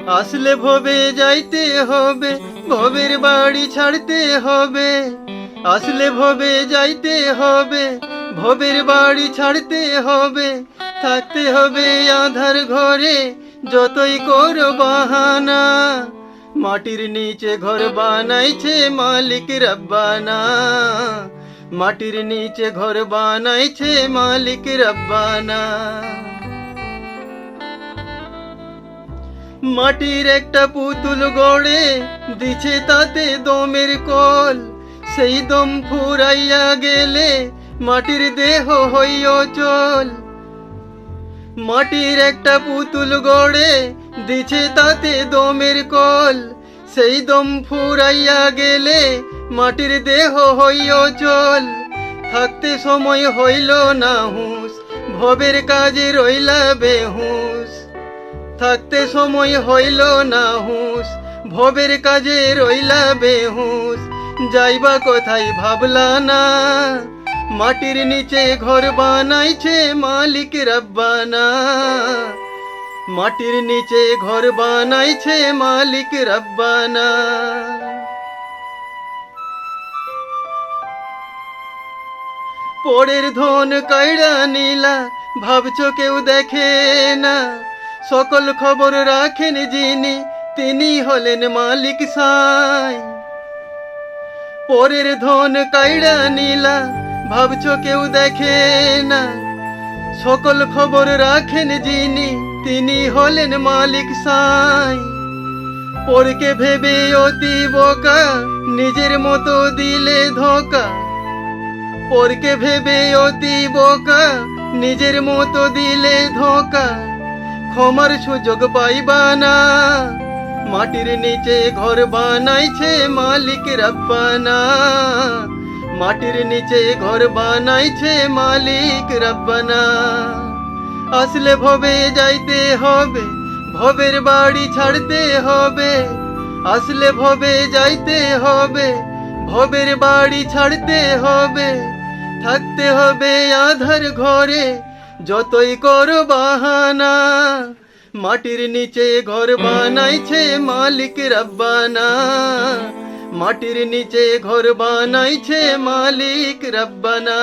আসলে ভবে যাইতে হবে, ভবের বাড়ি ছাড়তে হবে। আসলে ভবে যাইতে হবে, ভবের বাড়ি ছাড়তে হবে। থাকতে হবে আধার ঘরে, যতই করো বাহানা। মাটির নিচে ঘর বানাইছে মালিক রব্বানা। মাটির নিচে ঘর বানাইছে মালিক রব্বানা। মাটির একটা পুতুল গড়ে দিছে তাতে দমের কল। সেই দম ফুরাইয়া গেলে মাটির দেহ হইও চল। মাটির একটা পুতুল গড়ে দিছে তাতে দমের কল। সেই দম ফুরাইয়া গেলে মাটির দেহ হইও চল। থাকতে সময় হইল না হুঁশ, ভবের কাজে রইলা বেহুশ। থাকতে সময় হইল না হুঁশ, ভবের কাজে রইলা বেহুশ। যাইবা কোথায় ভাবলা না, মাটির নিচে ঘর বানাইছে মালিক রব্বানা। মাটির নিচে ঘর বানাইছে মালিক রব্বানা। পরের ধন কাইড়া নিলা, ভাবছো কেউ দেখে না। সকল খবর রাখেন যিনি, তিনি হলেন মালিক সাই। পরের ধন কাইড়া নিলা, ভাবছো কেউ দেখে না। সকল খবর রাখেন যিনি, তিনি হলেন মালিক সাই। পরকে ভেবে অতি বোকা, নিজের মতো দিলে ধোকা। পরকে ভেবে অতি বোকা, নিজের মতো দিলে ধোকা। ক্ষমার সুযোগ পাইবা না, মাটির নিচে ঘর বানাইছে মালিক রব্বানা। মাটির নিচে ঘর বানাইছে মালিক রব্বানা। আসলে ভবে যাইতে হবে, ভবের বাড়ি ছাড়তে হবে। আসলে ভবে যাইতে হবে, ভবের বাড়ি ছাড়তে হবে। থাকতে হবে আধার ঘরে, যতই করো বাহানা। মাটির নিচে ঘর বানাইছে মালিক রব্বানা। মাটির নিচে ঘর বানাইছে মালিক রব্বানা।